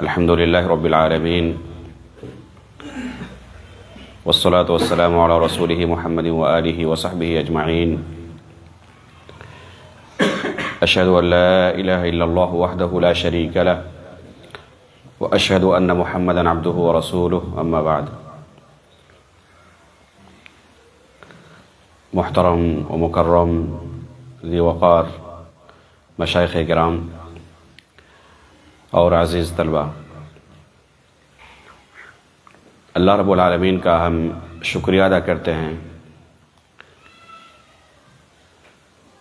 الحمد لله رب العالمين والصلاة والسلام على رسوله محمد وآله وصحبه أجمعين أشهد أن لا إله إلا الله وحده لا شريك له وأشهد أن محمدا عبده ورسوله أما بعد. محترم ومكرم ذی وقار مشائخ کرام اور عزیز طلبہ، اللہ رب العالمین کا ہم شکریہ ادا کرتے ہیں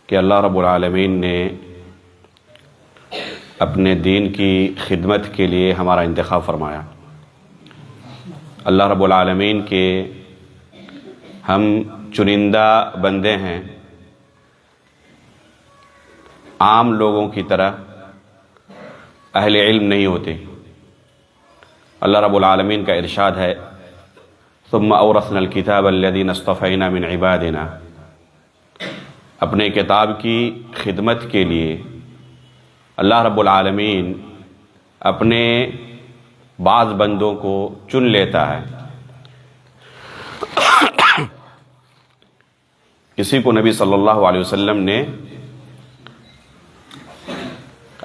کہ اللہ رب العالمین نے اپنے دین کی خدمت کے لیے ہمارا انتخاب فرمایا۔ اللہ رب العالمین کے ہم چنندہ بندے ہیں، عام لوگوں کی طرح اہل علم نہیں ہوتے۔ اللہ رب العالمین کا ارشاد ہے ثم اورثنا الکتاب الذین اصطفینا من عبادنا، اپنے کتاب کی خدمت کے لیے اللہ رب العالمین اپنے بعض بندوں کو چن لیتا ہے۔ اسی کو نبی صلی اللہ علیہ وسلم نے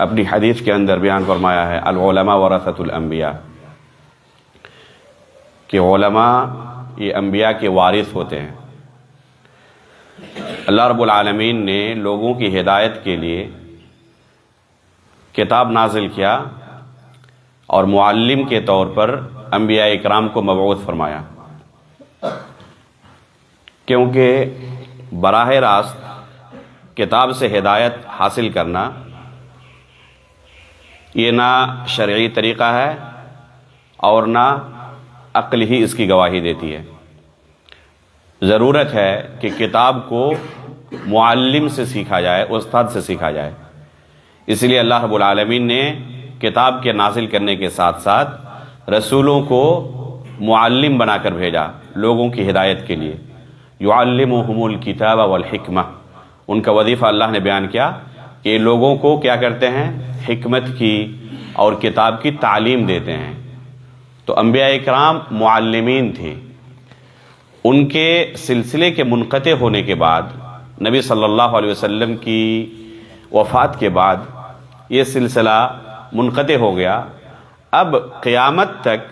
اپنی حدیث کے اندر بیان فرمایا ہے العلماء ورثۃ الانبیاء، کہ علماء یہ انبیاء کے وارث ہوتے ہیں۔ اللہ رب العالمین نے لوگوں کی ہدایت کے لیے کتاب نازل کیا اور معلم کے طور پر انبیاء اکرام کو مبعوث فرمایا، کیونکہ براہ راست کتاب سے ہدایت حاصل کرنا یہ نہ شرعی طریقہ ہے اور نہ عقل ہی اس کی گواہی دیتی ہے۔ ضرورت ہے کہ کتاب کو معلم سے سیکھا جائے، استاد سے سیکھا جائے۔ اس لیے اللہ رب العالمین نے کتاب کے نازل کرنے کے ساتھ ساتھ رسولوں کو معلم بنا کر بھیجا لوگوں کی ہدایت کے لیے۔ یعلمہم الکتاب والحکمہ، ان کا وظیفہ اللہ نے بیان کیا کہ یہ لوگوں کو کیا کرتے ہیں؟ حکمت کی اور کتاب کی تعلیم دیتے ہیں۔ تو انبیاء اکرام معلمین تھے۔ ان کے سلسلے کے منقطع ہونے کے بعد، نبی صلی اللہ علیہ وسلم کی وفات کے بعد یہ سلسلہ منقطع ہو گیا۔ اب قیامت تک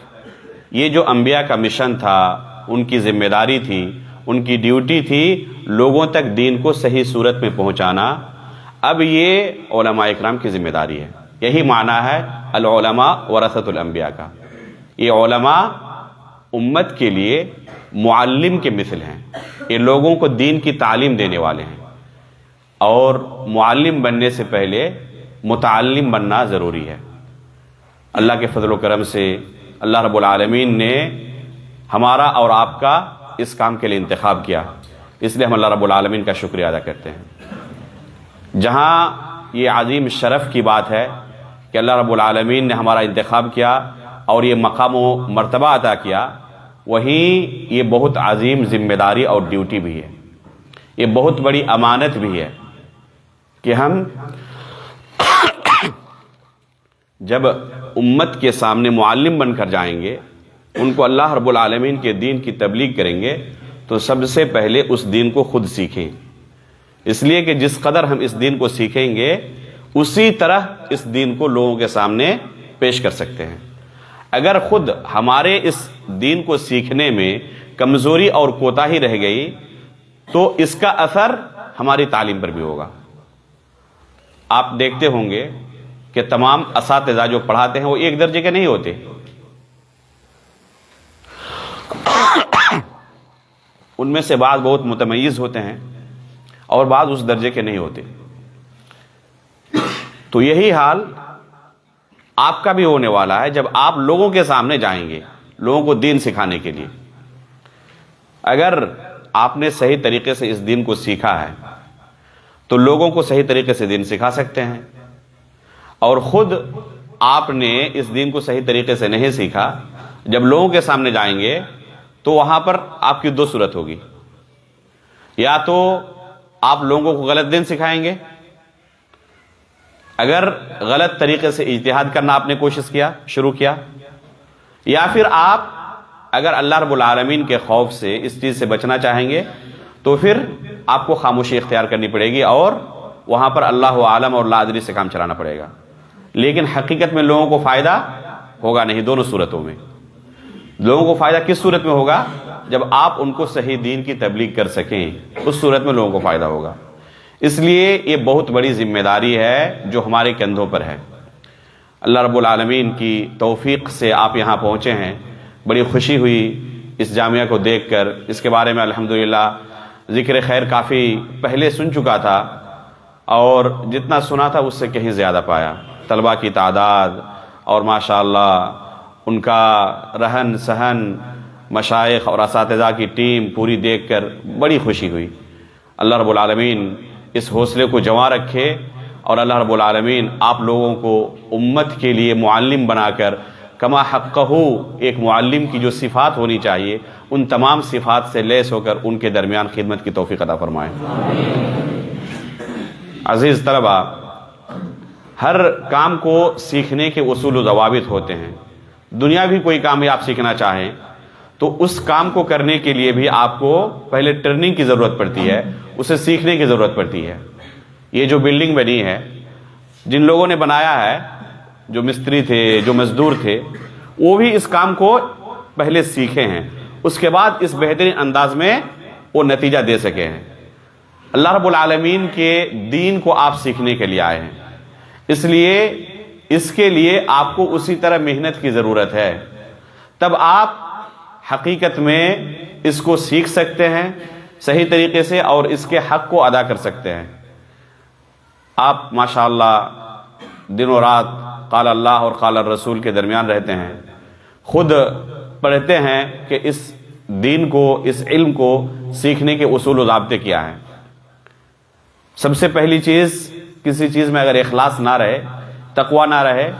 یہ جو انبیاء کا مشن تھا، ان کی ذمہ داری تھی، ان کی ڈیوٹی تھی لوگوں تک دین کو صحیح صورت میں پہنچانا، اب یہ علماء اکرام کی ذمہ داری ہے۔ یہی معنی ہے العلماء ورثۃ الانبیاء کا۔ یہ علماء امت کے لیے معلم کے مثل ہیں، یہ لوگوں کو دین کی تعلیم دینے والے ہیں، اور معلم بننے سے پہلے متعلم بننا ضروری ہے۔ اللہ کے فضل و کرم سے اللہ رب العالمین نے ہمارا اور آپ کا اس کام کے لیے انتخاب کیا، اس لیے ہم اللہ رب العالمین کا شکریہ ادا کرتے ہیں۔ جہاں یہ عظیم شرف کی بات ہے کہ اللہ رب العالمین نے ہمارا انتخاب کیا اور یہ مقام و مرتبہ عطا کیا، وہیں یہ بہت عظیم ذمہ داری اور ڈیوٹی بھی ہے، یہ بہت بڑی امانت بھی ہے کہ ہم جب امت کے سامنے معلم بن کر جائیں گے، ان کو اللہ رب العالمین کے دین کی تبلیغ کریں گے، تو سب سے پہلے اس دین کو خود سیکھیں۔ اس لیے کہ جس قدر ہم اس دین کو سیکھیں گے اسی طرح اس دین کو لوگوں کے سامنے پیش کر سکتے ہیں۔ اگر خود ہمارے اس دین کو سیکھنے میں کمزوری اور کوتاہی رہ گئی تو اس کا اثر ہماری تعلیم پر بھی ہوگا۔ آپ دیکھتے ہوں گے کہ تمام اساتذہ جو پڑھاتے ہیں وہ ایک درجے کے نہیں ہوتے، ان میں سے بعض بہت متمیز ہوتے ہیں اور بعض اس درجے کے نہیں ہوتے۔ تو یہی حال آپ کا بھی ہونے والا ہے جب آپ لوگوں کے سامنے جائیں گے لوگوں کو دین سکھانے کے لیے۔ اگر آپ نے صحیح طریقے سے اس دین کو سیکھا ہے تو لوگوں کو صحیح طریقے سے دین سکھا سکتے ہیں، اور خود آپ نے اس دین کو صحیح طریقے سے نہیں سیکھا، جب لوگوں کے سامنے جائیں گے تو وہاں پر آپ کی دو صورت ہوگی، یا تو آپ لوگوں کو غلط دین سکھائیں گے اگر غلط طریقے سے اجتہاد کرنا آپ نے کوشش کیا، شروع کیا، یا پھر آپ اگر اللہ رب العالمین کے خوف سے اس چیز سے بچنا چاہیں گے تو پھر آپ کو خاموشی اختیار کرنی پڑے گی اور وہاں پر اللہ عالم اور لا ادری سے کام چلانا پڑے گا. لیکن حقیقت میں لوگوں کو فائدہ ہوگا نہیں. دونوں صورتوں میں لوگوں کو فائدہ کس صورت میں ہوگا؟ جب آپ ان کو صحیح دین کی تبلیغ کر سکیں، اس صورت میں لوگوں کو فائدہ ہوگا. اس لیے یہ بہت بڑی ذمہ داری ہے جو ہمارے کندھوں پر ہے. اللہ رب العالمین کی توفیق سے آپ یہاں پہنچے ہیں. بڑی خوشی ہوئی اس جامعہ کو دیکھ کر. اس کے بارے میں الحمدللہ ذکر خیر کافی پہلے سن چکا تھا اور جتنا سنا تھا اس سے کہیں زیادہ پایا. طلباء کی تعداد اور ماشاءاللہ ان کا رہن سہن، مشائخ اور اساتذہ کی ٹیم پوری دیکھ کر بڑی خوشی ہوئی. اللہ رب العالمین اس حوصلے کو جمع رکھے اور اللہ رب العالمین آپ لوگوں کو امت کے لیے معلم بنا کر کما حقہ، ایک معلم کی جو صفات ہونی چاہیے ان تمام صفات سے لیس ہو کر ان کے درمیان خدمت کی توفیق عطا فرمائیں. عزیز طلبہ، ہر کام کو سیکھنے کے اصول و ضوابط ہوتے ہیں. دنیا بھی کوئی کام آپ سیکھنا چاہیں تو اس کام کو کرنے کے لیے بھی آپ کو پہلے ٹریننگ کی ضرورت پڑتی ہے، اسے سیکھنے کی ضرورت پڑتی ہے. یہ جو بلڈنگ بنی ہے، جن لوگوں نے بنایا ہے، جو مستری تھے، جو مزدور تھے، وہ بھی اس کام کو پہلے سیکھے ہیں، اس کے بعد اس بہترین انداز میں وہ نتیجہ دے سکے ہیں. اللہ رب العالمین کے دین کو آپ سیکھنے کے لیے آئے ہیں، اس لیے اس کے لیے آپ کو اسی طرح محنت کی ضرورت ہے. تب آپ حقیقت میں اس کو سیکھ سکتے ہیں صحیح طریقے سے اور اس کے حق کو ادا کر سکتے ہیں. آپ ماشاءاللہ دن و رات قال اللہ اور قال الرسول کے درمیان رہتے ہیں، خود پڑھتے ہیں کہ اس دین کو، اس علم کو سیکھنے کے اصول و ضابطے کیا ہیں. سب سے پہلی چیز، کسی چیز میں اگر اخلاص نہ رہے، تقوی نہ رہے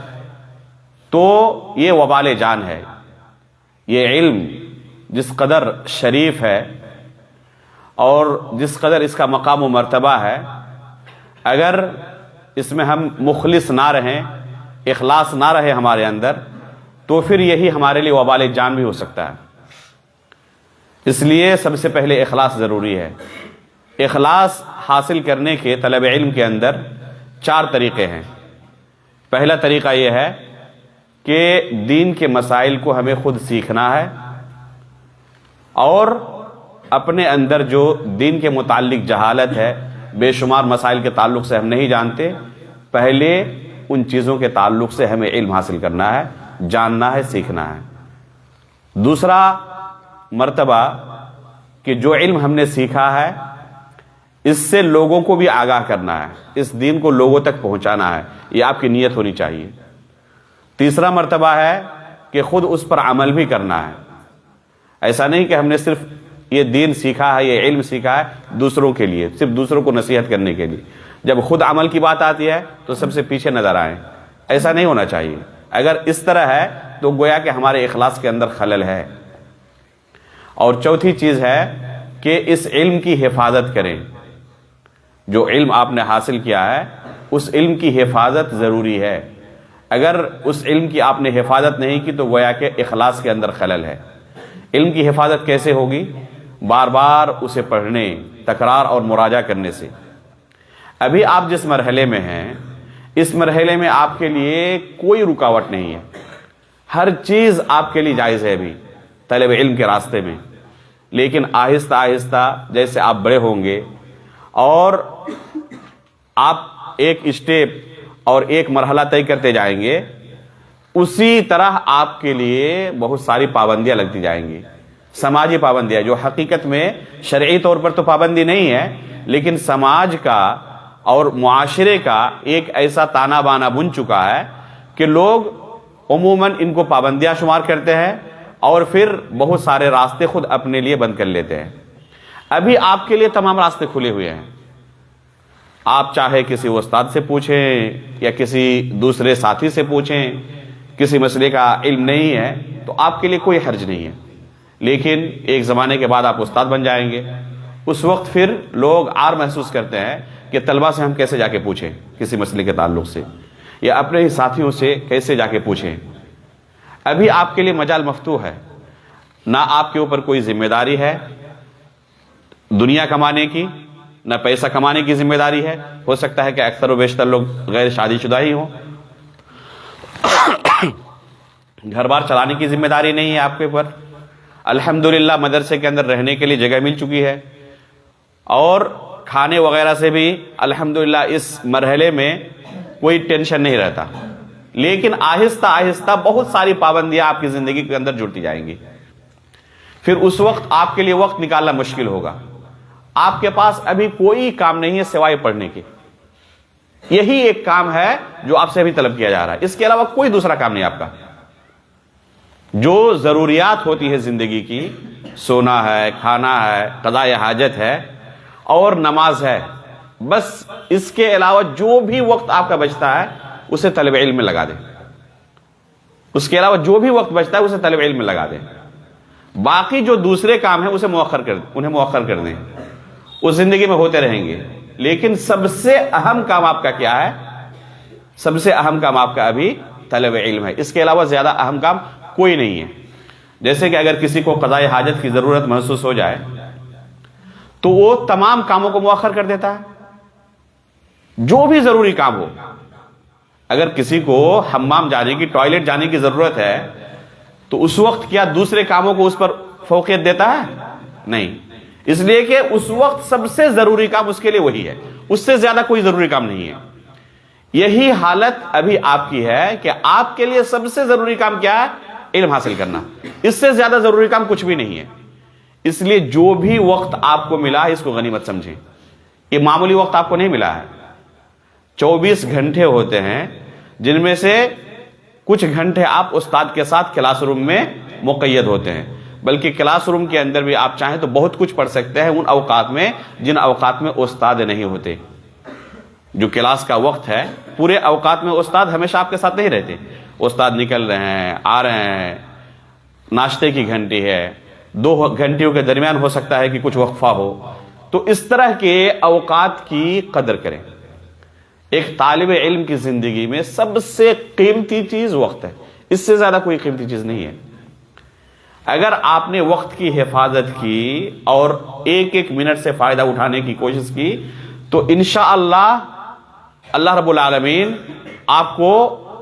تو یہ وبال جان ہے. یہ علم جس قدر شریف ہے اور جس قدر اس کا مقام و مرتبہ ہے، اگر اس میں ہم مخلص نہ رہیں، اخلاص نہ رہے ہمارے اندر، تو پھر یہی ہمارے لیے وبال جان بھی ہو سکتا ہے. اس لیے سب سے پہلے اخلاص ضروری ہے. اخلاص حاصل کرنے کے طلب علم کے اندر 4 طریقے ہیں. پہلا طریقہ یہ ہے کہ دین کے مسائل کو ہمیں خود سیکھنا ہے اور اپنے اندر جو دین کے متعلق جہالت ہے، بے شمار مسائل کے تعلق سے ہم نہیں جانتے، پہلے ان چیزوں کے تعلق سے ہمیں علم حاصل کرنا ہے، جاننا ہے، سیکھنا ہے. دوسرا مرتبہ کہ جو علم ہم نے سیکھا ہے اس سے لوگوں کو بھی آگاہ کرنا ہے، اس دین کو لوگوں تک پہنچانا ہے، یہ آپ کی نیت ہونی چاہیے. تیسرا مرتبہ ہے کہ خود اس پر عمل بھی کرنا ہے. ایسا نہیں کہ ہم نے صرف یہ دین سیکھا ہے، یہ علم سیکھا ہے دوسروں کے لیے، صرف دوسروں کو نصیحت کرنے کے لیے، جب خود عمل کی بات آتی ہے تو سب سے پیچھے نظر آئیں. ایسا نہیں ہونا چاہیے. اگر اس طرح ہے تو گویا کہ ہمارے اخلاص کے اندر خلل ہے. اور چوتھی چیز ہے کہ اس علم کی حفاظت کریں. جو علم آپ نے حاصل کیا ہے اس علم کی حفاظت ضروری ہے. اگر اس علم کی آپ نے حفاظت نہیں کی تو گویا کہ اخلاص کے اندر خلل ہے. علم کی حفاظت کیسے ہوگی؟ بار بار اسے پڑھنے، تکرار اور مراجعہ کرنے سے. ابھی آپ جس مرحلے میں ہیں اس مرحلے میں آپ کے لیے کوئی رکاوٹ نہیں ہے، ہر چیز آپ کے لیے جائز ہے ابھی طلب علم کے راستے میں. لیکن آہستہ آہستہ جیسے آپ بڑے ہوں گے اور آپ ایک اسٹیپ اور ایک مرحلہ طے کرتے جائیں گے، اسی طرح آپ کے لیے بہت ساری پابندیاں لگتی جائیں گی. سماجی پابندیاں جو حقیقت میں شرعی طور پر تو پابندی نہیں ہے، لیکن سماج کا اور معاشرے کا ایک ایسا تانا بانا بن چکا ہے کہ لوگ عموماً ان کو پابندیاں شمار کرتے ہیں اور پھر بہت سارے راستے خود اپنے لیے بند کر لیتے ہیں. ابھی آپ کے لیے تمام راستے کھلے ہوئے ہیں. آپ چاہے کسی استاد سے پوچھیں یا کسی دوسرے ساتھی سے پوچھیں، کسی مسئلے کا علم نہیں ہے تو آپ کے لیے کوئی حرج نہیں ہے. لیکن ایک زمانے کے بعد آپ استاد بن جائیں گے، اس وقت پھر لوگ عار محسوس کرتے ہیں کہ کہ طلبہ سے ہم کیسے جا کے پوچھیں کسی مسئلے کے تعلق سے، یا اپنے ہی ساتھیوں سے کیسے جا کے پوچھیں۔ ابھی آپ کے لیے مجال مفتوح ہے، نہ آپ کے اوپر کوئی ذمہ داری ہے دنیا کمانے کی، نہ پیسہ کمانے کی ذمہ داری ہے۔ ہو سکتا ہے کہ اکثر و بیشتر لوگ غیر شادی شدہ ہی ہوں، گھر بار چلانے کی ذمہ داری نہیں ہے آپ کے اوپر، الحمدللہ مدرسے کے اندر رہنے کے لیے جگہ مل چکی ہے، اور کھانے وغیرہ سے بھی الحمدللہ اس مرحلے میں کوئی ٹینشن نہیں رہتا۔ لیکن آہستہ آہستہ بہت ساری پابندیاں آپ کی زندگی کے اندر جڑتی جائیں گی، پھر اس وقت آپ کے لیے وقت نکالنا مشکل ہوگا۔ آپ کے پاس ابھی کوئی کام نہیں ہے سوائے پڑھنے کے، یہی ایک کام ہے جو آپ سے ابھی طلب کیا جا رہا ہے، اس کے علاوہ کوئی دوسرا کام نہیں آپ کا۔ جو ضروریات ہوتی ہے زندگی کی، سونا ہے، کھانا ہے، قضاء حاجت ہے اور نماز ہے، بس اس کے علاوہ جو بھی وقت آپ کا بچتا ہے اسے طلب علم میں لگا دیں۔ اس کے علاوہ جو بھی وقت بچتا ہے اسے طلب علم میں لگا دیں۔ باقی جو دوسرے کام ہیں اسے انہیں مؤخر کر دیں، وہ زندگی میں ہوتے رہیں گے۔ لیکن سب سے اہم کام آپ کا کیا ہے؟ سب سے اہم کام آپ کا ابھی طلب علم ہے، اس کے علاوہ زیادہ اہم کام کوئی نہیں ہے۔ جیسے کہ اگر کسی کو قضاء حاجت کی ضرورت محسوس ہو جائے تو وہ تمام کاموں کو مؤخر کر دیتا ہے، جو بھی ضروری کام ہو۔ اگر کسی کو حمام جانے کی، ٹوائلٹ جانے کی ضرورت ہے تو اس وقت کیا دوسرے کاموں کو اس پر فوقیت دیتا ہے؟ نہیں، اس لیے کہ اس وقت سب سے ضروری کام اس کے لیے وہی ہے، اس سے زیادہ کوئی ضروری کام نہیں ہے۔ یہی حالت ابھی آپ کی ہے کہ آپ کے لیے سب سے ضروری کام کیا ہے؟ علم حاصل کرنا، اس سے زیادہ ضروری کام کچھ بھی نہیں ہے۔ اس لیے جو بھی وقت آپ کو ملا اس کو غنیمت سمجھیں، یہ معمولی وقت آپ کو نہیں ملا ہے۔ 24 گھنٹے ہوتے ہیں جن میں سے کچھ گھنٹے آپ استاد کے ساتھ کلاس روم میں مقید ہوتے ہیں، بلکہ کلاس روم کے اندر بھی آپ چاہیں تو بہت کچھ پڑھ سکتے ہیں ان اوقات میں جن اوقات میں استاد نہیں ہوتے۔ جو کلاس کا وقت ہے، پورے اوقات میں استاد ہمیشہ آپ کے ساتھ نہیں رہتے، استاد نکل رہے ہیں، آ رہے ہیں، ناشتے کی گھنٹی ہے، 2 گھنٹیوں کے درمیان ہو سکتا ہے کہ کچھ وقفہ ہو، تو اس طرح کے اوقات کی قدر کریں۔ ایک طالب علم کی زندگی میں سب سے قیمتی چیز وقت ہے، اس سے زیادہ کوئی قیمتی چیز نہیں ہے۔ اگر آپ نے وقت کی حفاظت کی اور ایک ایک منٹ سے فائدہ اٹھانے کی کوشش کی تو انشاءاللہ اللہ رب العالمین آپ کو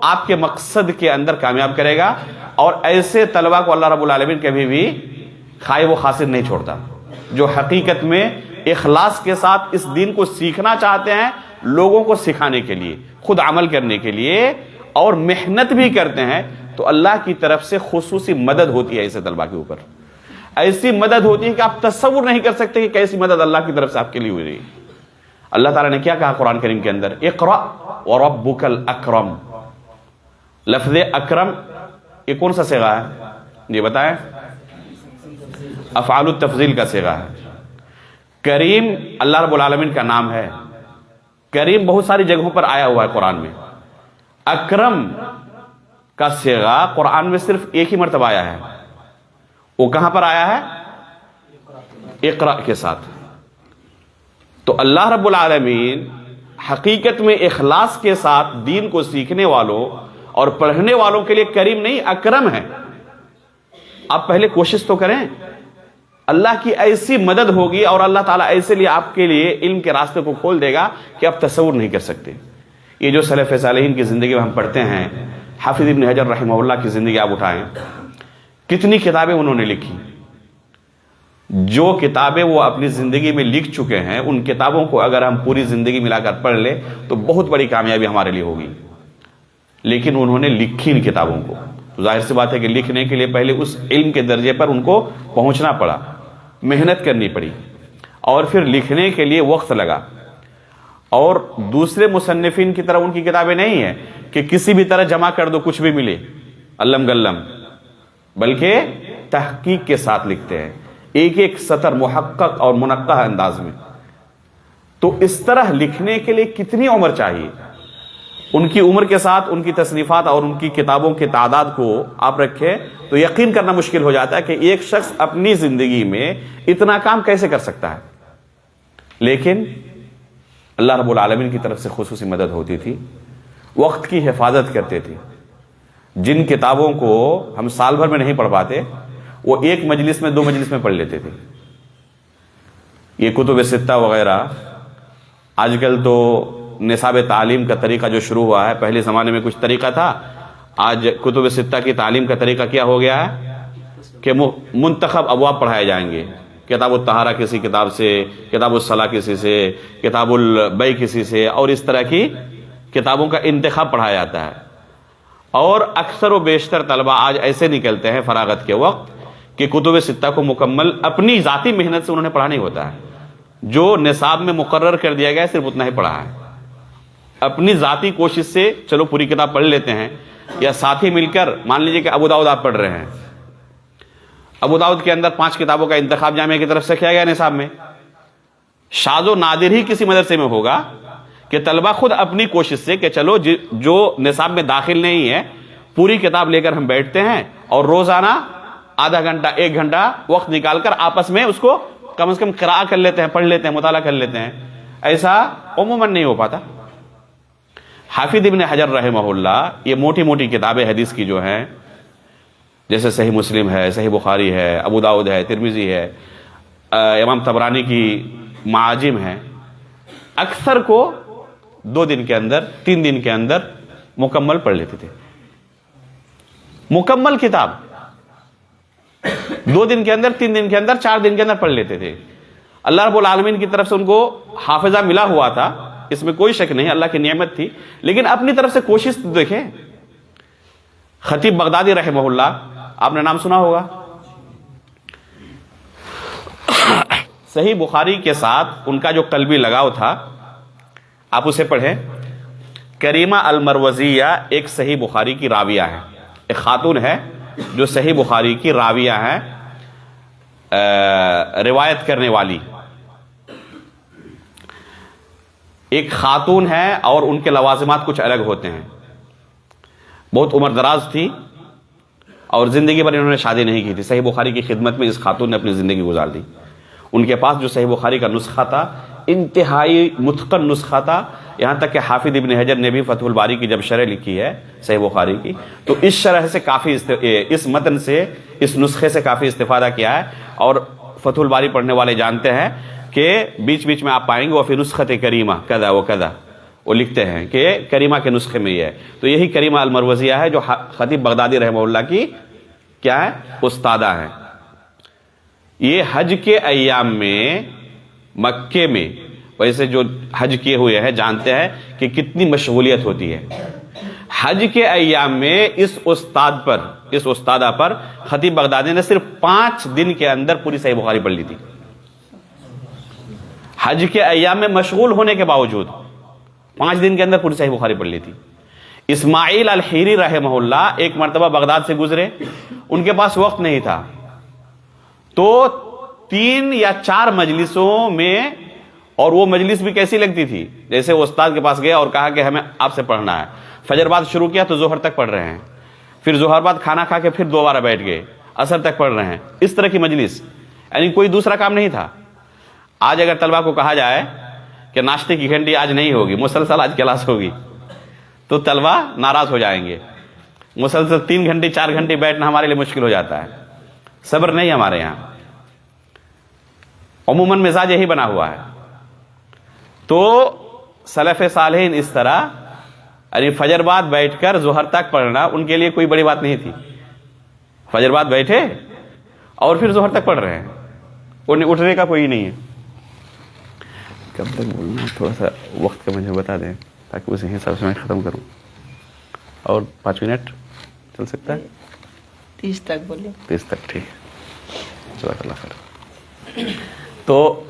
آپ کے مقصد کے اندر کامیاب کرے گا، اور ایسے طلبہ کو اللہ رب العالمین کبھی بھی خائب و خاسر نہیں چھوڑتا، جو حقیقت میں اخلاص کے ساتھ اس دین کو سیکھنا چاہتے ہیں، لوگوں کو سکھانے کے لیے، خود عمل کرنے کے لیے، اور محنت بھی کرتے ہیں، تو اللہ کی طرف سے خصوصی مدد ہوتی ہے ایسے طلبہ کے اوپر۔ ایسی مدد ہوتی ہے کہ آپ تصور نہیں کر سکتے کہ کیسی مدد اللہ کی طرف سے آپ کے لیے ہوئی رہی۔ اللہ تعالیٰ نے کیا کہا قرآن کریم کے اندر؟ اقرأ وربک الاکرم۔ لفظ اکرم یہ کون سا صیغہ ہے؟ یہ بتائیں۔ افعال التفضیل کا صیغہ ہے۔ کریم اللہ رب العالمین کا نام ہے، کریم بہت ساری جگہوں پر آیا ہوا ہے قرآن میں۔ اکرم کا صیغہ قرآن میں صرف ایک ہی مرتبہ آیا ہے، وہ کہاں پر آیا ہے؟ اقرأ کے ساتھ۔ تو اللہ رب العالمین حقیقت میں اخلاص کے ساتھ دین کو سیکھنے والوں اور پڑھنے والوں کے لیے کریم نہیں اکرم ہے۔ آپ پہلے کوشش تو کریں، اللہ کی ایسی مدد ہوگی اور اللہ تعالیٰ ایسے لیے آپ کے لیے علم کے راستے کو کھول دے گا کہ آپ تصور نہیں کر سکتے۔ یہ جو سلف صالحین کی زندگی میں ہم پڑھتے ہیں، حافظ ابن حجر رحمہ اللہ کی زندگی آپ اٹھائیں، کتنی کتابیں انہوں نے لکھی۔ جو کتابیں وہ اپنی زندگی میں لکھ چکے ہیں، ان کتابوں کو اگر ہم پوری زندگی ملا کر پڑھ لیں تو بہت بڑی کامیابی ہمارے لیے ہوگی۔ لیکن انہوں نے لکھی ان کتابوں کو، تو ظاہر سی بات ہے کہ لکھنے کے لیے پہلے اس علم کے درجے پر ان کو پہنچنا پڑا، محنت کرنی پڑی، اور پھر لکھنے کے لیے وقت لگا۔ اور دوسرے مصنفین کی طرح ان کی کتابیں نہیں ہیں کہ کسی بھی طرح جمع کر دو کچھ بھی ملے علم گلم، بلکہ تحقیق کے ساتھ لکھتے ہیں، ایک ایک سطر محقق اور منقح انداز میں۔ تو اس طرح لکھنے کے لیے کتنی عمر چاہیے؟ ان کی عمر کے ساتھ ان کی تصنیفات اور ان کی کتابوں کی تعداد کو آپ رکھیں تو یقین کرنا مشکل ہو جاتا ہے کہ ایک شخص اپنی زندگی میں اتنا کام کیسے کر سکتا ہے۔ لیکن اللہ رب العالمین کی طرف سے خصوصی مدد ہوتی تھی، وقت کی حفاظت کرتے تھے۔ جن کتابوں کو ہم سال بھر میں نہیں پڑھ پاتے وہ ایک مجلس میں 2 مجلس میں پڑھ لیتے تھے۔ یہ کتب ستہ وغیرہ آج کل تو نصاب تعلیم کا طریقہ جو شروع ہوا ہے، پہلے زمانے میں کچھ طریقہ تھا، آج کتب ستہ کی تعلیم کا طریقہ کیا ہو گیا ہے کہ منتخب ابواب پڑھائے جائیں گے۔ کتاب الطہارہ کسی کتاب سے، کتاب الصلاۃ کسی سے، کتاب البیع کسی سے، اور اس طرح کی کتابوں کا انتخاب پڑھایا جاتا ہے۔ اور اکثر و بیشتر طلبہ آج ایسے نکلتے ہیں فراغت کے وقت کہ کتب ستہ کو مکمل اپنی ذاتی محنت سے انہوں نے پڑھا نہیں ہوتا ہے، جو نصاب میں مقرر کر دیا گیا ہے صرف اتنا ہی پڑھا ہے۔ اپنی ذاتی کوشش سے چلو پوری کتاب پڑھ لیتے ہیں، یا ساتھی مل کر، مان لیجئے کہ ابو داؤد آپ پڑھ رہے ہیں، ابو داؤد کے اندر 5 کتابوں کا انتخاب جامعہ کی طرف سے کیا گیا نصاب میں، شاذ و نادر ہی کسی مدرسے میں ہوگا کہ طلبہ خود اپنی کوشش سے کہ چلو جو نصاب میں داخل نہیں ہے پوری کتاب لے کر ہم بیٹھتے ہیں اور روزانہ آدھا گھنٹہ 1 گھنٹہ وقت نکال کر آپس میں اس کو کم از کم قراءہ کر لیتے ہیں، پڑھ لیتے ہیں، مطالعہ کر لیتے ہیں۔ ایسا عموماً نہیں ہو پاتا۔ حافظ ابن حجر رحمہ اللہ یہ موٹی موٹی کتابیں حدیث کی جو ہیں، جیسے صحیح مسلم ہے، صحیح بخاری ہے، ابو داؤد ہے، ترمذی ہے، امام طبرانی کی معاجم ہے، اکثر کو 2 دن کے اندر 3 دن کے اندر مکمل پڑھ لیتے تھے۔ مکمل کتاب 2 دن کے اندر، 3 دن کے اندر، 4 دن کے اندر پڑھ لیتے تھے۔ اللہ رب العالمین کی طرف سے ان کو حافظہ ملا ہوا تھا، اس میں کوئی شک نہیں، اللہ کی نعمت تھی، لیکن اپنی طرف سے کوشش دیکھیں۔ خطیب بغدادی رحمہ اللہ، آپ نے نام سنا ہوگا، صحیح بخاری کے ساتھ ان کا جو قلبی لگاؤ تھا، آپ اسے پڑھیں۔ کریمہ المروزیہ ایک صحیح بخاری کی راویہ ہے، ایک خاتون ہے جو صحیح بخاری کی راویہ ہے، روایت کرنے والی ایک خاتون ہے، اور ان کے لوازمات کچھ الگ ہوتے ہیں۔ بہت عمر دراز تھی اور زندگی بھر انہوں نے شادی نہیں کی تھی، صحیح بخاری کی خدمت میں اس خاتون نے اپنی زندگی گزار دی۔ ان کے پاس جو صحیح بخاری کا نسخہ تھا انتہائی متقن نسخہ تھا، یہاں تک کہ حافظ ابن حجر نے بھی فتح الباری کی جب شرح لکھی ہے صحیح بخاری کی تو اس شرح سے کافی اس متن سے، اس نسخے سے کافی استفادہ کیا ہے۔ اور فتح الباری پڑھنے والے جانتے ہیں کہ بیچ بیچ میں آپ پائیں گے وہ فی نسخت کریمہ کذا و کذا، وہ لکھتے ہیں کہ کریمہ کے نسخے میں یہ ہے، تو یہی کریمہ المروزیہ ہے جو خطیب بغدادی رحمہ اللہ کی کیا ہے، استادہ ہے۔ یہ حج کے ایام میں مکے میں، ویسے جو حج کیے ہوئے ہیں جانتے ہیں کہ کتنی مشغولیت ہوتی ہے۔ حج کے ایام میں اس استادہ پر خطیب بغدادی نے صرف 5 دن کے اندر پوری صحیح بخاری پڑھ لی تھی۔ حج کے ایام میں مشغول ہونے کے باوجود 5 دن کے اندر پوری صحیح بخاری پڑھ لی تھی۔ اسماعیل الحیری رحمہ اللہ ایک مرتبہ بغداد سے گزرے، ان کے پاس وقت نہیں تھا، تو 3 یا 4 مجلسوں میں، اور وہ مجلس بھی کیسی لگتی تھی، جیسے وہ استاد کے پاس گیا اور کہا کہ ہمیں آپ سے پڑھنا ہے، فجر بعد شروع کیا تو ظہر تک پڑھ رہے ہیں، پھر ظہر بعد کھانا کھا کے پھر دوبارہ بیٹھ گئے، عصر تک پڑھ رہے ہیں، اس طرح کی مجلس، یعنی کوئی دوسرا کام نہیں تھا۔ آج اگر طلبہ کو کہا جائے کہ ناشتے کی گھنٹی آج نہیں ہوگی، مسلسل آج کلاس ہوگی، تو طلبہ ناراض ہو جائیں گے۔ مسلسل 3 گھنٹے 4 گھنٹے بیٹھنا ہمارے لیے مشکل ہو جاتا ہے، صبر نہیں ہمارے یہاں، عموماً مزاج یہی بنا ہوا ہے۔ تو سلف صالحین اس طرح یعنی فجر بعد بیٹھ کر ظہر تک پڑھنا ان کے لیے کوئی بڑی بات نہیں تھی، فجر بعد بیٹھے اور پھر ظہر تک پڑھ رہے ہیں، انہیں اٹھنے کا کوئی نہیں ہے۔ کب تک بولنا، تھوڑا سا وقت کا مجھے بتا دیں تاکہ اسی حساب سے میں ختم کروں، اور 5 منٹ چل سکتا ہے؟ 30 تک بولے، 30 تک، ٹھیک، جزاک اللہ خیر۔ تو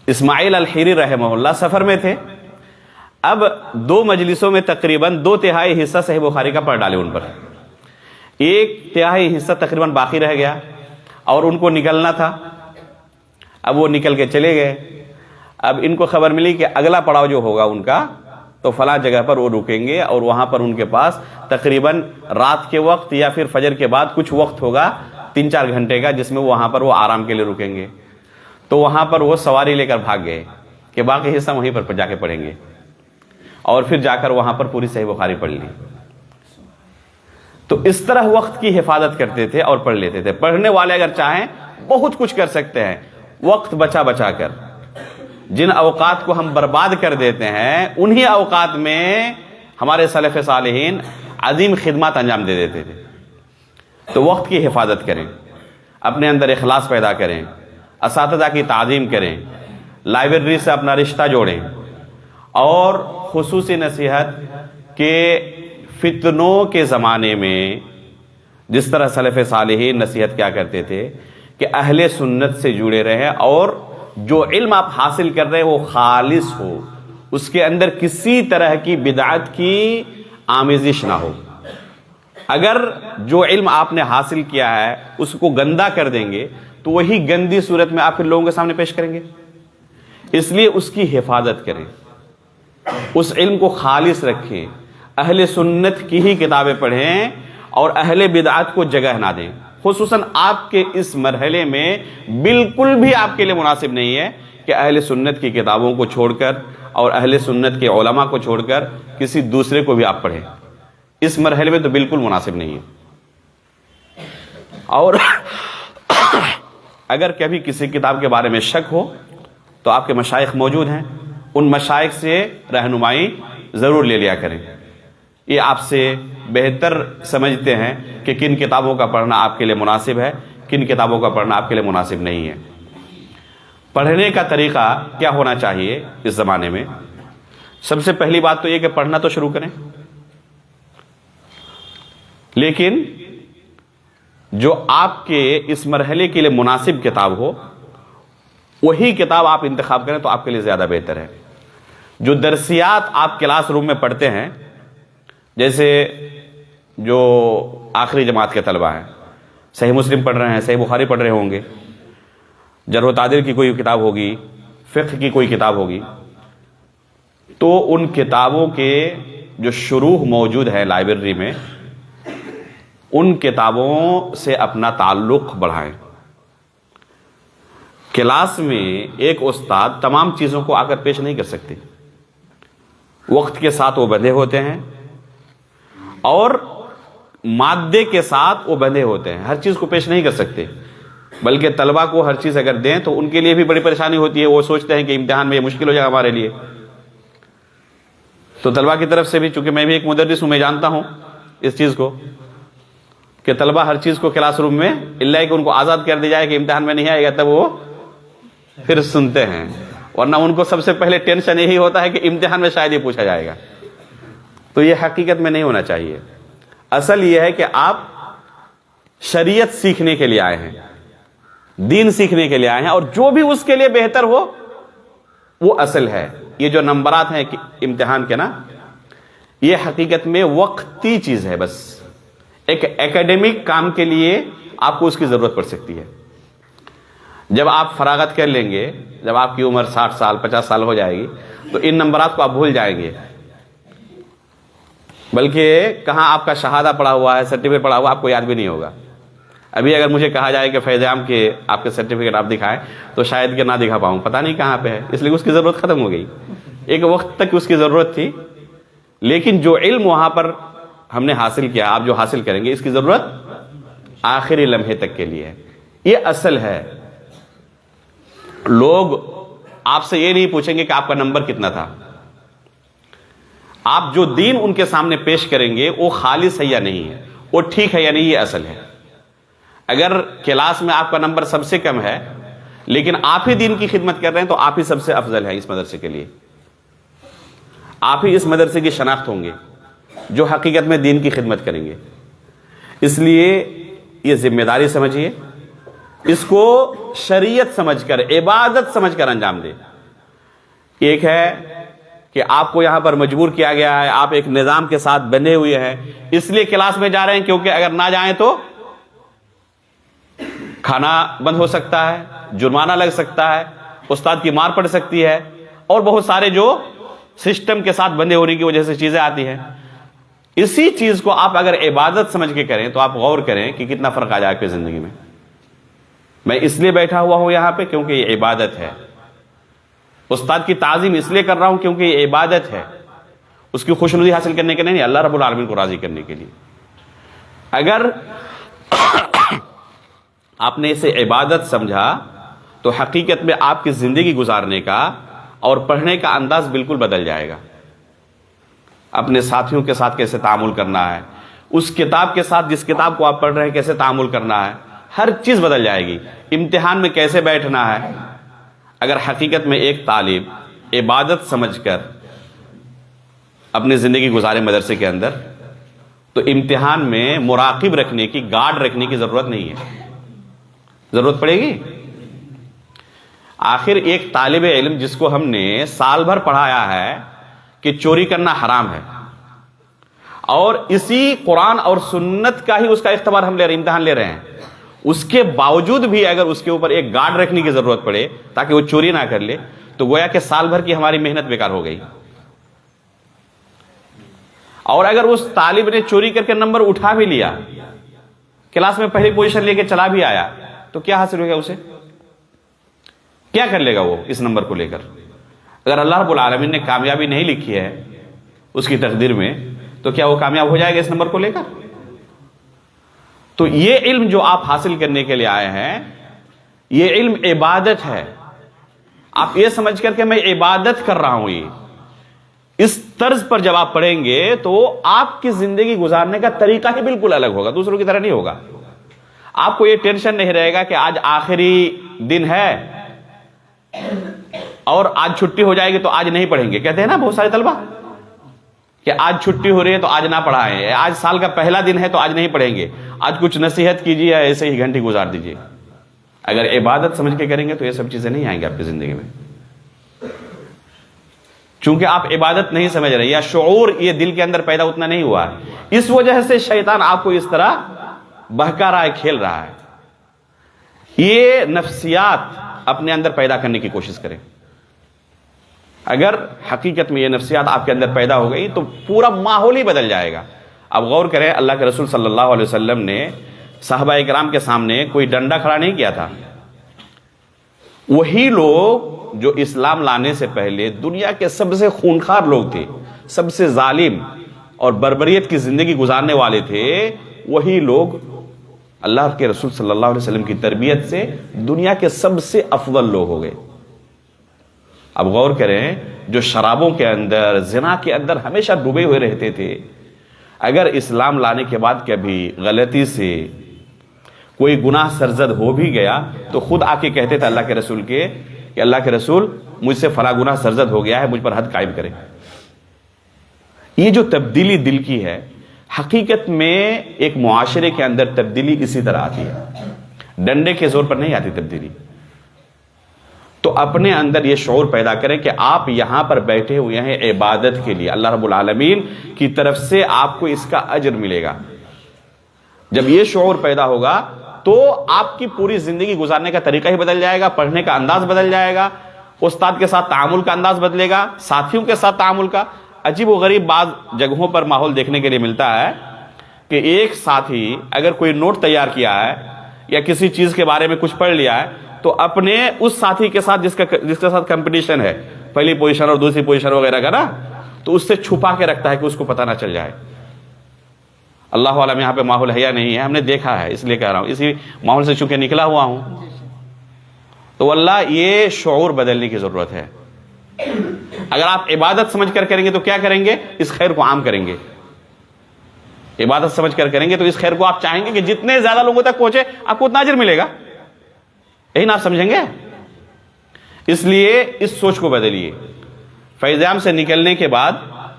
اسماعیل الحیری رحمہ اللہ سفر میں تھے، اب 2 مجلسوں میں تقریباً 2/3 حصہ صحیح بخاری کا پڑھ ڈالے ان پر، 1/3 حصہ تقریباً باقی رہ گیا اور ان کو نکلنا تھا۔ اب وہ نکل کے چلے گئے، اب ان کو خبر ملی کہ اگلا پڑاؤ جو ہوگا ان کا تو فلاں جگہ پر وہ رکیں گے، اور وہاں پر ان کے پاس تقریباً رات کے وقت یا پھر فجر کے بعد کچھ وقت ہوگا 3-4 گھنٹے کا، جس میں وہاں پر وہ آرام کے لیے رکیں گے۔ تو وہاں پر وہ سواری لے کر بھاگ گئے کہ باقی حصہ وہیں پر جا کے پڑھیں گے، اور پھر جا کر وہاں پر پوری صحیح بخاری پڑھ لی۔ تو اس طرح وقت کی حفاظت کرتے تھے اور پڑھ لیتے تھے۔ پڑھنے والے اگر چاہیں بہت کچھ کر سکتے ہیں، وقت بچا بچا کر۔ جن اوقات کو ہم برباد کر دیتے ہیں انہی اوقات میں ہمارے سلف صالحین عظیم خدمات انجام دے دیتے تھے۔ تو وقت کی حفاظت کریں، اپنے اندر اخلاص پیدا کریں، اساتذہ کی تعظیم کریں، لائبریری سے اپنا رشتہ جوڑیں، اور خصوصی نصیحت کہ فتنوں کے زمانے میں جس طرح سلف صالحین نصیحت کیا کرتے تھے کہ اہل سنت سے جڑے رہیں، اور جو علم آپ حاصل کر رہے ہیں وہ خالص ہو، اس کے اندر کسی طرح کی بدعت کی آمیزش نہ ہو۔ اگر جو علم آپ نے حاصل کیا ہے اس کو گندا کر دیں گے تو وہی گندی صورت میں آپ پھر لوگوں کے سامنے پیش کریں گے۔ اس لیے اس کی حفاظت کریں، اس علم کو خالص رکھیں، اہل سنت کی ہی کتابیں پڑھیں اور اہل بدعت کو جگہ نہ دیں۔ خصوصاً آپ کے اس مرحلے میں بالکل بھی آپ کے لیے مناسب نہیں ہے کہ اہل سنت کی کتابوں کو چھوڑ کر اور اہل سنت کے علماء کو چھوڑ کر کسی دوسرے کو بھی آپ پڑھیں۔ اس مرحلے میں تو بالکل مناسب نہیں ہے۔ اور اگر کبھی کسی کتاب کے بارے میں شک ہو تو آپ کے مشائخ موجود ہیں، ان مشائخ سے رہنمائی ضرور لے لیا کریں۔ یہ آپ سے بہتر سمجھتے ہیں کہ کن کتابوں کا پڑھنا آپ کے لیے مناسب ہے، کن کتابوں کا پڑھنا آپ کے لیے مناسب نہیں ہے۔ پڑھنے کا طریقہ کیا ہونا چاہیے اس زمانے میں؟ سب سے پہلی بات تو یہ کہ پڑھنا تو شروع کریں، لیکن جو آپ کے اس مرحلے کے لیے مناسب کتاب ہو وہی کتاب آپ انتخاب کریں تو آپ کے لیے زیادہ بہتر ہے۔ جو درسیات آپ کلاس روم میں پڑھتے ہیں، جیسے جو آخری جماعت کے طلبہ ہیں، صحیح مسلم پڑھ رہے ہیں، صحیح بخاری پڑھ رہے ہوں گے، جرح و تعدیل کی کوئی کتاب ہوگی، فقہ کی کوئی کتاب ہوگی، تو ان کتابوں کے جو شروح موجود ہے لائبریری میں، ان کتابوں سے اپنا تعلق بڑھائیں۔ کلاس میں ایک استاد تمام چیزوں کو آ کر پیش نہیں کر سکتے، وقت کے ساتھ وہ بندھے ہوتے ہیں اور مادے کے ساتھ وہ بندھے ہوتے ہیں، ہر چیز کو پیش نہیں کر سکتے، بلکہ طلبہ کو ہر چیز اگر دیں تو ان کے لیے بھی بڑی پریشانی ہوتی ہے، وہ سوچتے ہیں کہ امتحان میں یہ مشکل ہو جائے گا ہمارے لیے۔ تو طلبہ کی طرف سے بھی، چونکہ میں بھی ایک مدرس ہوں، میں جانتا ہوں اس چیز کو کہ طلبہ ہر چیز کو کلاس روم میں اللہ کہ ان کو آزاد کر دی جائے کہ امتحان میں نہیں آئے گا تب وہ پھر سنتے ہیں، ورنہ ان کو سب سے پہلے ٹینشن یہی ہوتا ہے کہ امتحان میں شاید یہ پوچھا جائے گا۔ تو یہ حقیقت میں نہیں ہونا چاہیے۔ اصل یہ ہے کہ آپ شریعت سیکھنے کے لیے آئے ہیں، دین سیکھنے کے لیے آئے ہیں، اور جو بھی اس کے لیے بہتر ہو وہ اصل ہے۔ یہ جو نمبرات ہیں امتحان کے نا، یہ حقیقت میں وقتی چیز ہے، بس ایک ایکیڈیمک کام کے لیے آپ کو اس کی ضرورت پڑ سکتی ہے۔ جب آپ فراغت کر لیں گے، جب آپ کی عمر 60 سال 50 سال ہو جائے گی تو ان نمبرات کو آپ بھول جائیں گے، بلکہ کہاں آپ کا شہادہ پڑا ہوا ہے، سرٹیفکیٹ پڑا ہوا، آپ کو یاد بھی نہیں ہوگا۔ ابھی اگر مجھے کہا جائے کہ فیض عام کے آپ کے سرٹیفکیٹ آپ دکھائیں تو شاید کہ نہ دکھا پاؤں، پتہ نہیں کہاں پہ ہے، اس لیے اس کی ضرورت ختم ہو گئی۔ ایک وقت تک اس کی ضرورت تھی، لیکن جو علم وہاں پر ہم نے حاصل کیا، آپ جو حاصل کریں گے، اس کی ضرورت آخری لمحے تک کے لیے ہے۔ یہ اصل ہے۔ لوگ آپ سے یہ نہیں پوچھیں گے کہ آپ کا نمبر کتنا تھا، آپ جو دین ان کے سامنے پیش کریں گے وہ خالص ہے یا نہیں ہے، وہ ٹھیک ہے یا نہیں، یہ اصل ہے۔ اگر کلاس میں آپ کا نمبر سب سے کم ہے لیکن آپ ہی دین کی خدمت کر رہے ہیں تو آپ ہی سب سے افضل ہیں اس مدرسے کے لیے، آپ ہی اس مدرسے کی شناخت ہوں گے جو حقیقت میں دین کی خدمت کریں گے۔ اس لیے یہ ذمہ داری سمجھیے، اس کو شریعت سمجھ کر، عبادت سمجھ کر انجام دے۔ ایک ہے کہ آپ کو یہاں پر مجبور کیا گیا ہے، آپ ایک نظام کے ساتھ بندھے ہوئے ہیں، اس لیے کلاس میں جا رہے ہیں کیونکہ اگر نہ جائیں تو کھانا بند ہو سکتا ہے، جرمانہ لگ سکتا ہے، استاد کی مار پڑ سکتی ہے، اور بہت سارے جو سسٹم کے ساتھ بندھے ہونے کی وجہ سے چیزیں آتی ہیں۔ اسی چیز کو آپ اگر عبادت سمجھ کے کریں تو آپ غور کریں کہ کتنا فرق آ جائے آپ کی زندگی میں۔ میں اس لیے بیٹھا ہوا ہوں یہاں پہ کیونکہ یہ عبادت ہے، استاد کی تعظیم اس لیے کر رہا ہوں کیونکہ یہ عبادت ہے، اس کی خوشنودی حاصل کرنے کے لیے نہیں، اللہ رب العالمین کو راضی کرنے کے لیے۔ اگر آپ نے اسے عبادت سمجھا تو حقیقت میں آپ کی زندگی گزارنے کا اور پڑھنے کا انداز بالکل بدل جائے گا۔ اپنے ساتھیوں کے ساتھ کیسے تعامل کرنا ہے، اس کتاب کے ساتھ جس کتاب کو آپ پڑھ رہے ہیں کیسے تعامل کرنا ہے، ہر چیز بدل جائے گی۔ امتحان میں کیسے بیٹھنا ہے۔ اگر حقیقت میں ایک طالب عبادت سمجھ کر اپنی زندگی گزارے مدرسے کے اندر، تو امتحان میں مراقب رکھنے کی، گارڈ رکھنے کی ضرورت نہیں ہے۔ ضرورت پڑے گی؟ آخر ایک طالب علم جس کو ہم نے سال بھر پڑھایا ہے کہ چوری کرنا حرام ہے، اور اسی قرآن اور سنت کا ہی اس کا اختبار ہم لے رہے ہیں، امتحان لے رہے ہیں، اس کے باوجود بھی اگر اس کے اوپر ایک گارڈ رکھنے کی ضرورت پڑے تاکہ وہ چوری نہ کر لے، تو گویا کہ سال بھر کی ہماری محنت بیکار ہو گئی۔ اور اگر اس طالب نے چوری کر کے نمبر اٹھا بھی لیا، کلاس میں پہلی پوزیشن لے کے چلا بھی آیا، تو کیا حاصل ہو گیا؟ اسے کیا کر لے گا وہ اس نمبر کو لے کر؟ اگر اللہ رب العالمین نے کامیابی نہیں لکھی ہے اس کی تقدیر میں، تو کیا وہ کامیاب ہو جائے گا اس نمبر کو لے کر؟ تو یہ علم جو آپ حاصل کرنے کے لیے آئے ہیں، یہ علم عبادت ہے۔ آپ یہ سمجھ کر کہ میں عبادت کر رہا ہوں، یہ اس طرز پر جب آپ پڑھیں گے تو آپ کی زندگی گزارنے کا طریقہ ہی بالکل الگ ہوگا، دوسروں کی طرح نہیں ہوگا۔ آپ کو یہ ٹینشن نہیں رہے گا کہ آج آخری دن ہے اور آج چھٹی ہو جائے گی تو آج نہیں پڑھیں گے۔ کہتے ہیں نا بہت سارے طلبہ کہ آج چھٹی ہو رہی ہے تو آج نہ پڑھائیں، آج سال کا پہلا دن ہے تو آج نہیں پڑھیں گے، آج کچھ نصیحت کیجیے، ایسے ہی گھنٹی گزار دیجیے۔ اگر عبادت سمجھ کے کریں گے تو یہ سب چیزیں نہیں آئیں گی آپ کی زندگی میں، چونکہ آپ عبادت نہیں سمجھ رہے، یا شعور یہ دل کے اندر پیدا اتنا نہیں ہوا ہے۔ اس وجہ سے شیطان آپ کو اس طرح بہکا رہا ہے، کھیل رہا ہے۔ یہ نفسیات اپنے اندر پیدا کرنے کی کوشش کریں۔ اگر حقیقت میں یہ نفسیات آپ کے اندر پیدا ہو گئی تو پورا ماحول ہی بدل جائے گا۔ اب غور کریں، اللہ کے رسول صلی اللہ علیہ وسلم نے صحابہ کرام کے سامنے کوئی ڈنڈا کھڑا نہیں کیا تھا۔ وہی لوگ جو اسلام لانے سے پہلے دنیا کے سب سے خونخوار لوگ تھے، سب سے ظالم اور بربریت کی زندگی گزارنے والے تھے، وہی لوگ اللہ کے رسول صلی اللہ علیہ وسلم کی تربیت سے دنیا کے سب سے افضل لوگ ہو گئے۔ اب غور کریں، جو شرابوں کے اندر، زنا کے اندر ہمیشہ ڈوبے ہوئے رہتے تھے، اگر اسلام لانے کے بعد کبھی غلطی سے کوئی گناہ سرزد ہو بھی گیا تو خود آ کے کہتے تھے اللہ کے رسول کے کہ اللہ کے رسول مجھ سے فلاں گناہ سرزد ہو گیا ہے، مجھ پر حد قائم کرے۔ یہ جو تبدیلی دل کی ہے، حقیقت میں ایک معاشرے کے اندر تبدیلی اسی طرح آتی ہے، ڈنڈے کے زور پر نہیں آتی تبدیلی۔ تو اپنے اندر یہ شعور پیدا کریں کہ آپ یہاں پر بیٹھے ہوئے ہیں عبادت کے لیے، اللہ رب العالمین کی طرف سے آپ کو اس کا اجر ملے گا۔ جب یہ شعور پیدا ہوگا تو آپ کی پوری زندگی گزارنے کا طریقہ ہی بدل جائے گا، پڑھنے کا انداز بدل جائے گا، استاد کے ساتھ تعامل کا انداز بدلے گا، ساتھیوں کے ساتھ تعامل کا۔ عجیب و غریب بعض جگہوں پر ماحول دیکھنے کے لیے ملتا ہے کہ ایک ساتھی اگر کوئی نوٹ تیار کیا ہے یا کسی چیز کے بارے میں کچھ پڑھ لیا ہے تو اپنے اس ساتھی کے ساتھ جس کے ساتھ کمپٹیشن ہے، پہلی پوزیشن اور دوسری پوزیشن وغیرہ کا نا، تو اس سے چھپا کے رکھتا ہے کہ اس کو پتہ نہ چل جائے۔ اللہ عالم یہاں پہ ماحول ہے یا نہیں ہے، ہم نے دیکھا ہے، اس لیے کہہ رہا ہوں، اسی ماحول سے چونکہ نکلا ہوا ہوں۔ تو اللہ یہ شعور بدلنے کی ضرورت ہے۔ اگر آپ عبادت سمجھ کر کریں گے تو کیا کریں گے؟ اس خیر کو عام کریں گے۔ عبادت سمجھ کر کریں گے تو اس خیر کو آپ چاہیں گے کہ جتنے زیادہ لوگوں تک پہنچے آپ کو اتنا اجر ملے گا، یہی نا آپ سمجھیں گے؟ اس لیے اس سوچ کو بدلیے۔ فیض عام سے نکلنے کے بعد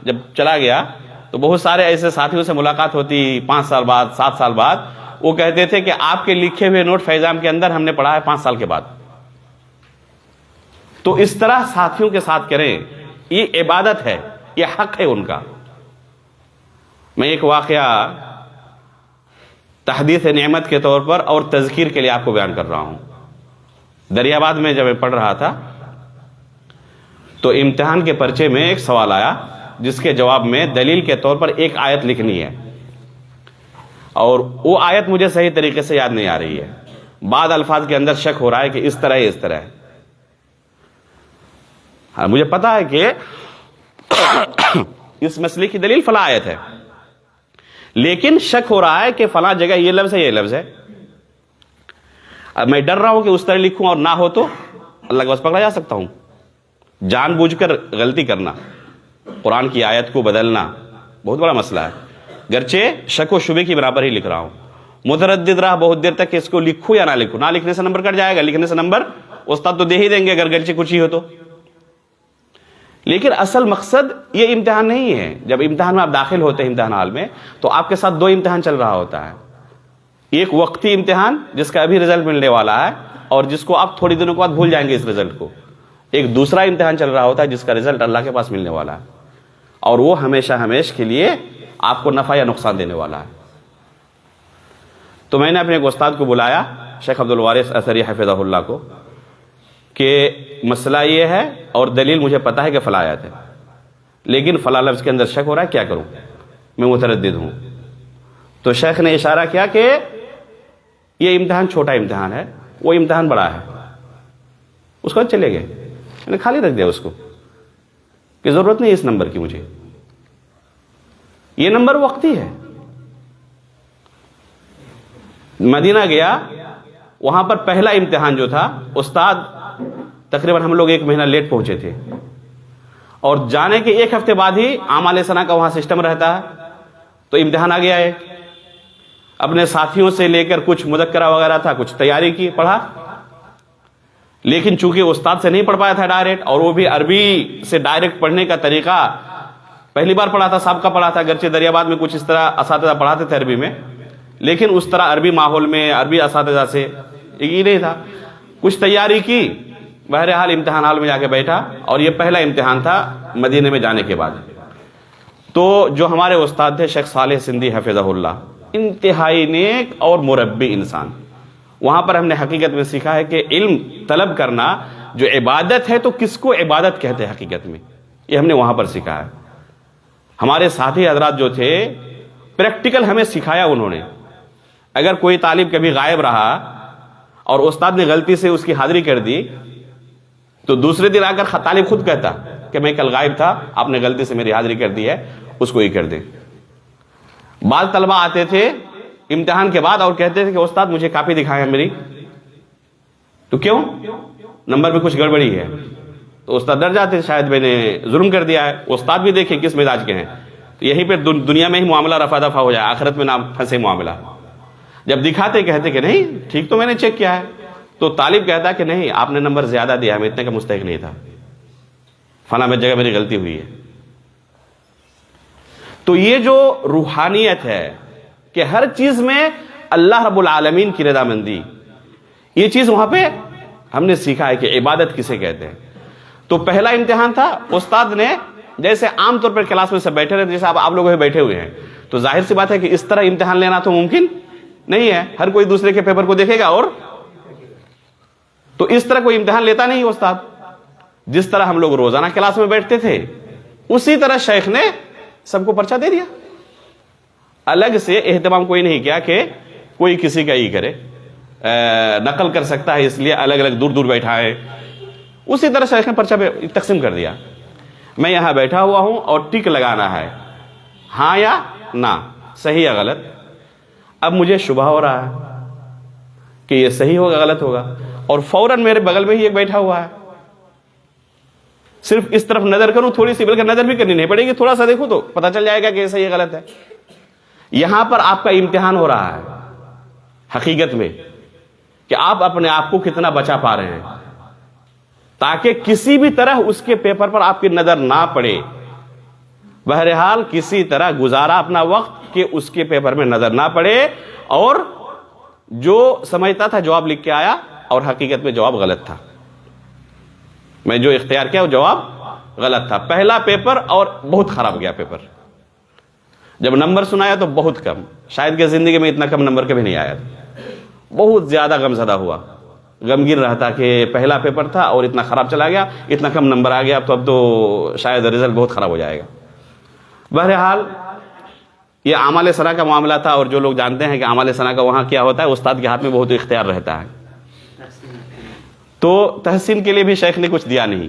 جب چلا گیا تو بہت سارے ایسے ساتھیوں سے ملاقات ہوتی 5 سال بعد، 7 سال بعد، وہ کہتے تھے کہ آپ کے لکھے ہوئے نوٹ فیض عام کے اندر ہم نے پڑھا ہے 5 سال کے بعد۔ تو اس طرح ساتھیوں کے ساتھ کریں، یہ عبادت ہے، یہ حق ہے ان کا۔ میں ایک واقعہ تحدیث نعمت کے طور پر اور تذکیر کے لیے آپ کو بیان کر رہا ہوں۔ دریاباد میں جب میں پڑھ رہا تھا تو امتحان کے پرچے میں ایک سوال آیا جس کے جواب میں دلیل کے طور پر ایک آیت لکھنی ہے، اور وہ آیت مجھے صحیح طریقے سے یاد نہیں آ رہی ہے، بعض الفاظ کے اندر شک ہو رہا ہے کہ اس طرح ہے، اس طرح ہے۔ ہاں مجھے پتا ہے کہ اس مسئلے کی دلیل فلاں آیت ہے، لیکن شک ہو رہا ہے کہ فلاں جگہ یہ لفظ ہے، یہ لفظ ہے. اب میں ڈر رہا ہوں کہ اس طرح لکھوں اور نہ ہو تو اللہ کے پاس پکڑا جا سکتا ہوں. جان بوجھ کر غلطی کرنا، قرآن کی آیت کو بدلنا بہت بڑا مسئلہ ہے. گرچہ شک و شبے کی برابر ہی لکھ رہا ہوں، متردد رہا بہت دیر تک کہ اس کو لکھوں یا نہ لکھوں. نہ لکھنے سے نمبر کٹ جائے گا، لکھنے سے نمبر استاد تو دے ہی دیں گے اگر گرچہ کچھ ہی ہو تو. لیکن اصل مقصد یہ امتحان نہیں ہے. جب امتحان میں آپ داخل ہوتے ہیں امتحان حال میں، تو آپ کے ساتھ دو امتحان چل رہا ہوتا ہے. ایک وقتی امتحان جس کا ابھی رزلٹ ملنے والا ہے اور جس کو آپ تھوڑی دنوں کے بعد بھول جائیں گے اس رزلٹ کو. ایک دوسرا امتحان چل رہا ہوتا ہے جس کا رزلٹ اللہ کے پاس ملنے والا ہے، اور وہ ہمیشہ ہمیش کے لیے آپ کو نفع یا نقصان دینے والا ہے. تو میں نے اپنے ایک استاد کو بلایا، شیخ عبد الوارث اثری حفظہ اللہ کو، کہ مسئلہ یہ ہے اور دلیل مجھے پتا ہے کہ فلاں آیت ہے، لیکن فلاں لفظ کے اندر شک ہو رہا ہے، کیا کروں، میں متردد ہوں. تو شیخ نے اشارہ کیا کہ یہ امتحان چھوٹا امتحان ہے، وہ امتحان بڑا ہے. اس کو چلے گئے، میں نے خالی رکھ دیا اس کو کہ ضرورت نہیں اس نمبر کی مجھے، یہ نمبر وقتی ہے. مدینہ گیا، وہاں پر پہلا امتحان جو تھا، استاد تقریباً ہم لوگ 1 مہینہ لیٹ پہنچے تھے، اور جانے کے 1 ہفتے بعد ہی اعمال ثنا کا وہاں سسٹم رہتا ہے. تو امتحان آ گیا ہے، اپنے ساتھیوں سے لے کر کچھ مذکرہ وغیرہ تھا، کچھ تیاری کی، پڑھا. لیکن چونکہ استاد سے نہیں پڑھ پایا تھا ڈائریکٹ، اور وہ بھی عربی سے ڈائریکٹ پڑھنے کا طریقہ پہلی بار پڑھا تھا، سابقہ پڑھا تھا. گرچہ دریاباد میں کچھ اس طرح اساتذہ پڑھاتے تھے عربی میں، لیکن اس طرح عربی ماحول میں عربی اساتذہ سے یہ نہیں تھا. کچھ تیاری کی، بہرحال امتحان حال میں جا کے بیٹھا، اور یہ پہلا امتحان تھا مدینے میں جانے کے بعد. تو جو ہمارے استاد تھے شیخ صالح سندھی حفظہ اللہ، انتہائی نیک اور مربی انسان. وہاں پر ہم نے حقیقت میں سیکھا ہے کہ علم طلب کرنا جو عبادت ہے، تو کس کو عبادت کہتے ہیں حقیقت میں، یہ ہم نے وہاں پر سیکھا ہے. ہمارے ساتھی حضرات جو تھے پریکٹیکل ہمیں سکھایا انہوں نے. اگر کوئی طالب کبھی غائب رہا اور استاد نے غلطی سے اس کی حاضری کر دی، تو دوسرے دن آ کر طالب خود کہتا کہ میں کل غائب تھا، آپ نے غلطی سے میری حاضری کر دی ہے، اس کو ہی کر دیں. بعض طلبہ آتے تھے امتحان کے بعد اور کہتے تھے کہ استاد مجھے کاپی دکھائیں میری. تو کیوں؟ نمبر میں کچھ گڑبڑی ہے. تو استاد ڈر جاتے شاید میں نے ظلم کر دیا ہے. استاد بھی دیکھیں کس مزاج کے ہیں، تو یہیں پہ دنیا میں ہی معاملہ رفع دفع ہو جائے، آخرت میں نہ پھنسے معاملہ. جب دکھاتے کہتے کہ نہیں ٹھیک تو میں نے چیک کیا ہے، تو طالب کہتا کہ نہیں آپ نے نمبر زیادہ دیا، میں اتنے کا مستحق نہیں تھا، فلاں جگہ میری غلطی ہوئی ہے. تو یہ جو روحانیت ہے کہ ہر چیز میں اللہ رب العالمین کی رضامندی، یہ چیز وہاں پہ ہم نے سیکھا ہے کہ عبادت کسے کہتے ہیں. تو پہلا امتحان تھا، استاد نے جیسے عام طور پر کلاس میں سب بیٹھے رہتے، جیسے آپ لوگ بیٹھے ہوئے ہیں، تو ظاہر سی بات ہے کہ اس طرح امتحان لینا تو ممکن نہیں ہے. ہر کوئی دوسرے کے پیپر کو دیکھے گا، اور تو اس طرح کوئی امتحان لیتا نہیں استاد. جس طرح ہم لوگ روزانہ کلاس میں بیٹھتے تھے، اسی طرح شیخ نے سب کو پرچہ دے دیا. الگ سے اہتمام کوئی نہیں کیا کہ کوئی کسی کا ہی کرے، نقل کر سکتا ہے اس لیے الگ الگ دور دور بیٹھا ہے. اسی طرح شیخ نے پرچہ تقسیم کر دیا. میں یہاں بیٹھا ہوا ہوں اور ٹک لگانا ہے، ہاں یا نہ، صحیح یا غلط. اب مجھے شبہ ہو رہا ہے کہ یہ صحیح ہوگا غلط ہوگا، اور فوراً میرے بغل میں ہی ایک بیٹھا ہوا ہے. صرف اس طرف نظر کروں تھوڑی سی، بلکہ نظر بھی کرنی نہیں پڑے گی، تھوڑا سا دیکھوں تو پتہ چل جائے گا کہ یہ صحیح غلط ہے. یہاں پر آپ کا امتحان ہو رہا ہے حقیقت میں کہ آپ اپنے آپ کو کتنا بچا پا رہے ہیں، تاکہ کسی بھی طرح اس کے پیپر پر آپ کی نظر نہ پڑے. بہرحال کسی طرح گزارا اپنا وقت کہ اس کے پیپر میں نظر نہ پڑے، اور جو سمجھتا تھا جواب لکھ کے آیا اور حقیقت میں جواب غلط تھا. میں جو اختیار کیا وہ جواب غلط تھا. پہلا پیپر اور بہت خراب گیا پیپر. جب نمبر سنایا تو بہت کم، شاید کہ زندگی میں اتنا کم نمبر کبھی نہیں آیا. بہت زیادہ غم زدہ ہوا، غمگین رہتا کہ پہلا پیپر تھا اور اتنا خراب چلا گیا، اتنا کم نمبر آ گیا، اب تو شاید رزلٹ بہت خراب ہو جائے گا. بہرحال یہ اعمال ثنا کا معاملہ تھا، اور جو لوگ جانتے ہیں کہ اعمال ثنا کا وہاں کیا ہوتا ہے، استاد کے ہاتھ میں بہت اختیار رہتا ہے. تو تحسین کے لیے بھی شیخ نے کچھ دیا نہیں.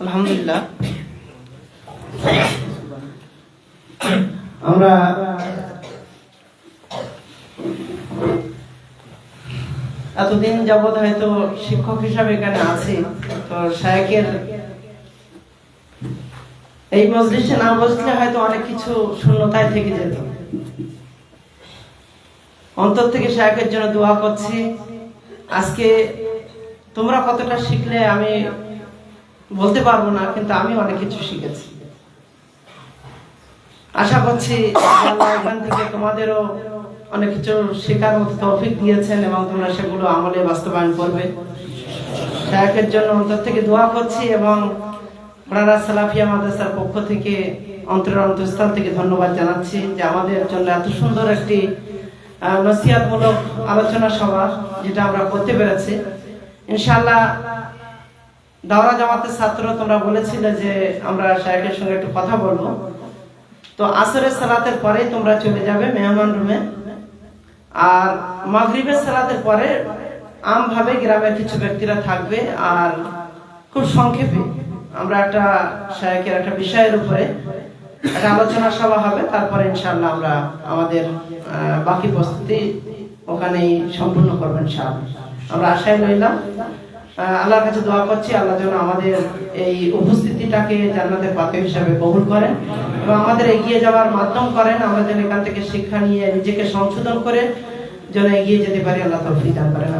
আলহামদুলিল্লাহ, আমরা এতদিন যাবৎ হয়তো শিক্ষক হিসাবে এখানে আছি, তো শায়েখের এই মজলিসে না বসলে হয়তো অনেক কিছু শূন্যতায় থেকে যেত। অন্তর থেকে শায়েখের জন্য দোয়া করছি। আজকে তোমরা কতটা শিখলে আমি বলতে পারবো না, কিন্তু আমি অনেক কিছু শিখেছি। আশা করছি আল্লাহ এখান থেকে তোমাদেরও অনেক কিছু শেখার মতো তৌফিক দিয়েছেন এবং তোমরা সেগুলো আমলে বাস্তবায়ন করবে। শায়েখের জন্য অন্তর থেকে দোয়া করছি এবং ওনারা সালাফিয়া মাদ্রাসার পক্ষ থেকে অন্তরের অন্তঃস্থল থেকে ধন্যবাদ জানাচ্ছি যে আমাদের জন্য এত সুন্দর একটি নসিহতমূলক আলোচনা সভা যেটা আমরা করতে পেরেছি। ইনশাআল্লাহ দাওরা জামাতের ছাত্র তোমরা বলেছিলে যে আমরা শায়েখের সঙ্গে একটু কথা বলবো, তো আসরের সালাতের পরে তোমরা চলে যাবে মেহমান রুমে, আর মাগরিবের সালাতের পরে আমভাবে গ্রামের কিছু ব্যক্তিরা থাকবে, আর খুব সংক্ষেপে আমরা একটা শায়েখের একটা বিষয়ের উপরে একটা আলোচনা সভা হবে। তারপরে ইনশাআল্লাহ আমরা আমাদের বাকি প্রস্তুতি ওখানেই সম্পূর্ণ করবো ইনশাআল্লাহ। আমরা আশায় রইলাম, আল্লাহর কাছে দোয়া করছি আল্লাহ যেন আমাদের এই উপস্থিতিটাকে জান্নাতের পাথর হিসাবে কবুল করেন এবং আমাদের এগিয়ে যাওয়ার মাধ্যম করেন। আমরা যেন এখান থেকে শিক্ষা নিয়ে নিজেকে সংশোধন করে যেন এগিয়ে যেতে পারি, আল্লাহ তৌফিক দান করেন।